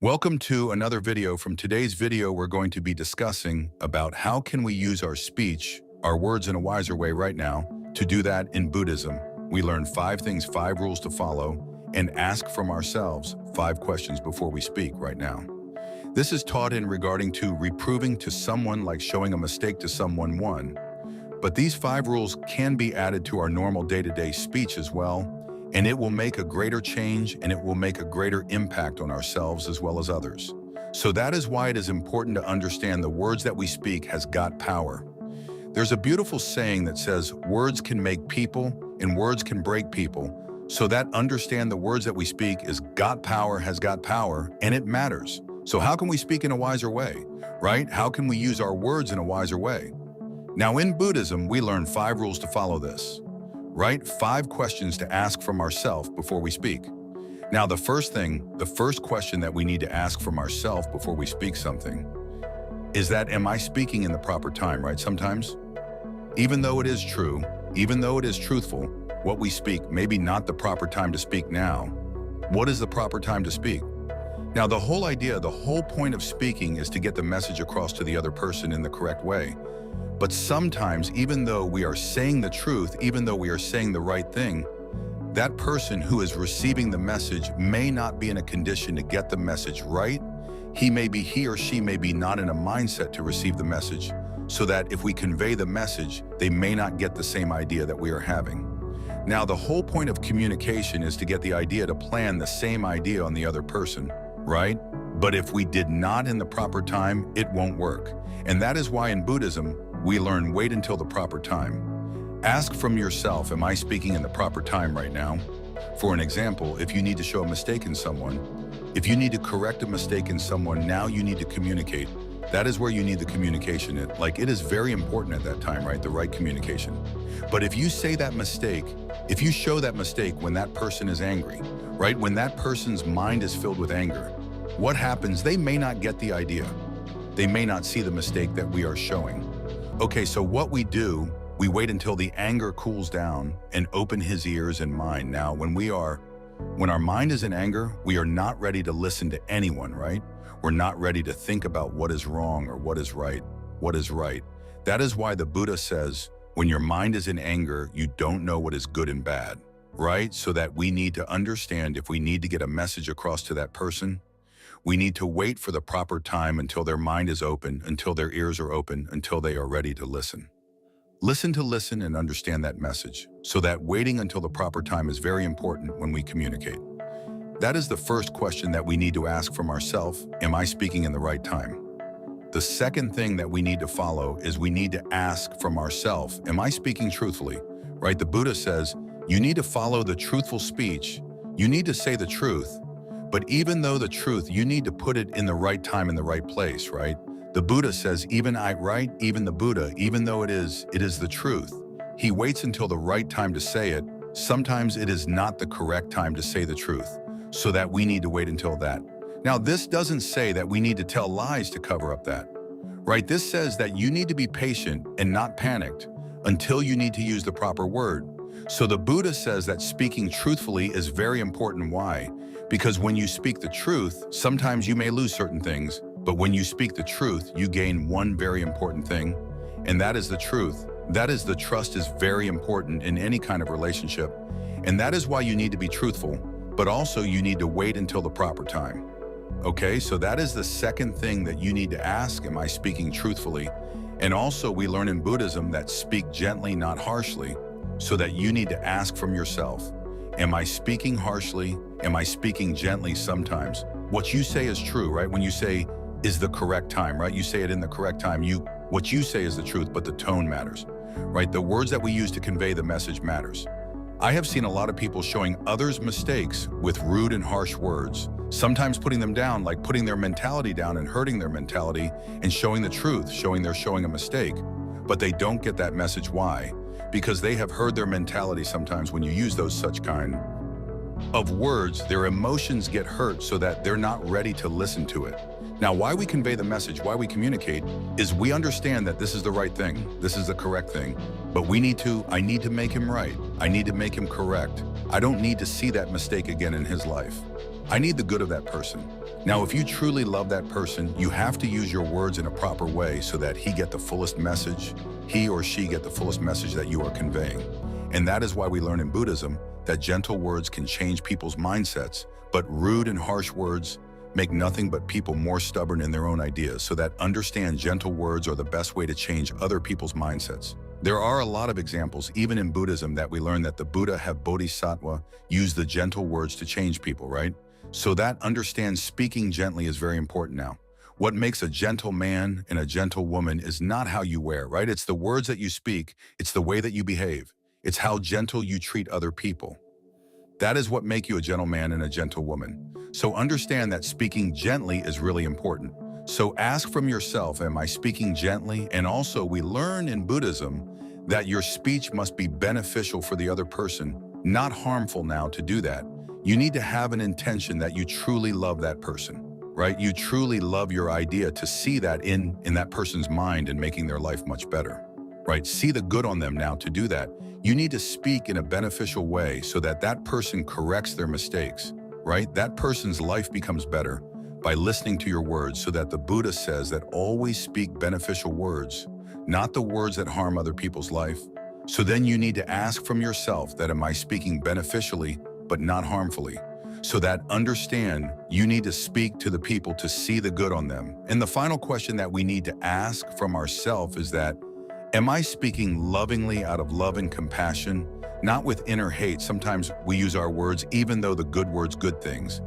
Welcome to another video. From today's video, we're going to be discussing about how can we use our speech, our words in a wiser way right now. To do that in Buddhism, we learn 5 things, 5 rules to follow, and ask from ourselves 5 questions before we speak right now. This is taught in regarding to reproving to someone like showing a mistake to someone one. But these 5 rules can be added to our normal day-to-day speech as well, and it will make a greater change and it will make a greater impact on ourselves as well as others. So that is why it is important to understand the words that we speak has got power. There's a beautiful saying that says, words can make people and words can break people. So that understand the words that we speak is got power, has got power, and it matters. So how can we speak in a wiser way, right? How can we use our words in a wiser way? Now in Buddhism, we learn 5 rules to follow this. Right? 5 questions to ask from ourselves before we speak. Now, the first question that we need to ask from ourselves before we speak something is that, am I speaking in the proper time, right? Sometimes, even though it is true, even though it is truthful, what we speak, maybe not the proper time to speak now. What is the proper time to speak? Now, the whole idea, the whole point of speaking is to get the message across to the other person in the correct way. But sometimes, even though we are saying the truth, even though we are saying the right thing, that person who is receiving the message may not be in a condition to get the message right. He or she may be not in a mindset to receive the message, so that if we convey the message, they may not get the same idea that we are having. Now, the whole point of communication is to get the idea to plan the same idea on the other person, right? But if we did not in the proper time, it won't work. And that is why in Buddhism, we learn wait until the proper time. Ask from yourself, am I speaking in the proper time right now? For an example, if you need to show a mistake in someone, if you need to correct a mistake in someone, now you need to communicate. That is where you need the communication. It is very important at that time, right? The right communication. But if you say that mistake, if you show that mistake when that person is angry, right? When that person's mind is filled with anger, what happens? They may not get the idea. They may not see the mistake that we are showing. Okay, so what we do, we wait until the anger cools down and open his ears and mind. Now, when our mind is in anger, we are not ready to listen to anyone, right? We're not ready to think about what is wrong or what is right, what is right. That is why the Buddha says, when your mind is in anger, you don't know what is good and bad, right? So that we need to understand if we need to get a message across to that person, we need to wait for the proper time until their mind is open, until their ears are open, until they are ready to listen. Listen and understand that message, so that waiting until the proper time is very important when we communicate. That is the first question that we need to ask from ourselves, am I speaking in the right time? The second thing that we need to follow is we need to ask from ourselves, am I speaking truthfully? Right? The Buddha says, you need to follow the truthful speech. You need to say the truth. But even though the truth, you need to put it in the right time, in the right place, right? The Buddha says, even the Buddha, even though it is the truth, he waits until the right time to say it. Sometimes it is not the correct time to say the truth, so that we need to wait until that. Now, this doesn't say that we need to tell lies to cover up that, right? This says that you need to be patient and not panicked until you need to use the proper word. So the Buddha says that speaking truthfully is very important. Why? Because when you speak the truth, sometimes you may lose certain things, but when you speak the truth, you gain one very important thing, and that is the truth. That is the trust is very important in any kind of relationship, and that is why you need to be truthful, but also you need to wait until the proper time. Okay, so that is the second thing that you need to ask, am I speaking truthfully? And also we learn in Buddhism that speak gently, not harshly, so that you need to ask from yourself, am I speaking harshly? Am I speaking gently sometimes? What you say is true, right? When you say, is the correct time, right? You say it in the correct time. What you say is the truth, but the tone matters, right? The words that we use to convey the message matters. I have seen a lot of people showing others mistakes with rude and harsh words, sometimes putting them down, like putting their mentality down and hurting their mentality and showing the truth, showing they're showing a mistake, but they don't get that message. Why? Because they have heard their mentality. Sometimes when you use those such kind of words, their emotions get hurt so that they're not ready to listen to it. Now, why we convey the message, why we communicate, is we understand that this is the right thing, this is the correct thing, but I need to make him right. I need to make him correct. I don't need to see that mistake again in his life. I need the good of that person. Now, if you truly love that person, you have to use your words in a proper way so that he or she get the fullest message that you are conveying. And that is why we learn in Buddhism that gentle words can change people's mindsets, but rude and harsh words make nothing but people more stubborn in their own ideas, so that understand gentle words are the best way to change other people's mindsets. There are a lot of examples, even in Buddhism, that we learn that the Buddha have Bodhisattva use the gentle words to change people, right? So that understand speaking gently is very important now. What makes a gentle man and a gentle woman is not how you wear, right? It's the words that you speak, it's the way that you behave, it's how gentle you treat other people. That is what makes you a gentleman and a gentle woman. So understand that speaking gently is really important. So ask from yourself, am I speaking gently? And also we learn in Buddhism that your speech must be beneficial for the other person, not harmful. Now, to do that, you need to have an intention that you truly love that person, right? You truly love your idea, to see that in that person's mind and making their life much better, right? See the good on them. Now, to do that, you need to speak in a beneficial way so that that person corrects their mistakes, right? That person's life becomes better by listening to your words, so that the Buddha says that always speak beneficial words, not the words that harm other people's life. So then you need to ask from yourself that, am I speaking beneficially but not harmfully? So that understand you need to speak to the people to see the good on them. And the final question that we need to ask from ourselves is that, am I speaking lovingly out of love and compassion, not with inner hate? Sometimes we use our words, even though the good words, good things,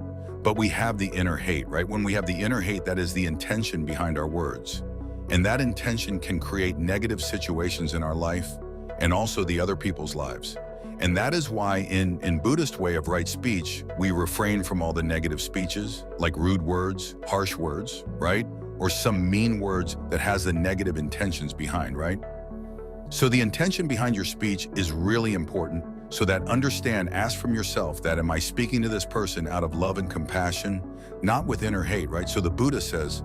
but we have the inner hate, right? When we have the inner hate, that is the intention behind our words. And that intention can create negative situations in our life and also the other people's lives. And that is why in Buddhist way of right speech, we refrain from all the negative speeches, like rude words, harsh words, right? Or some mean words that has the negative intentions behind, right? So the intention behind your speech is really important. So that understand, ask from yourself that, am I speaking to this person out of love and compassion, not with inner hate, right? So the Buddha says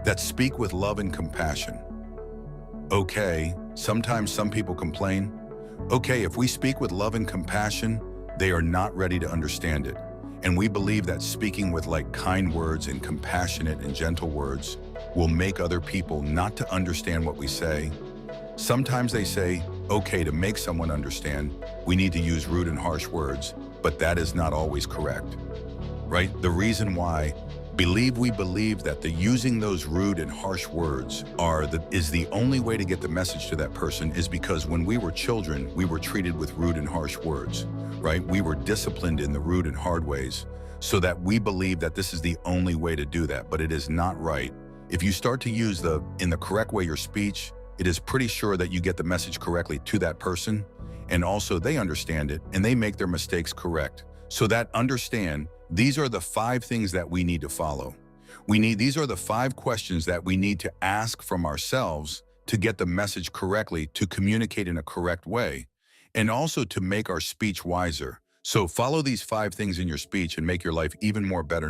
that speak with love and compassion. Okay, sometimes some people complain. Okay, if we speak with love and compassion, they are not ready to understand it. And we believe that speaking with like kind words and compassionate and gentle words will make other people not to understand what we say. Sometimes they say, okay, to make someone understand, we need to use rude and harsh words, but that is not always correct, right? The reason why we believe that the using those rude and harsh words is the only way to get the message to that person is because when we were children, we were treated with rude and harsh words, right? We were disciplined in the rude and hard ways, so that we believe that this is the only way to do that, but it is not right. If you start to use in the correct way your speech, it is pretty sure that you get the message correctly to that person, and also they understand it and they make their mistakes correct. So that understand, these are the 5 things that we need to follow. These are the 5 questions that we need to ask from ourselves to get the message correctly, to communicate in a correct way, and also to make our speech wiser. So follow these 5 things in your speech and make your life even more better.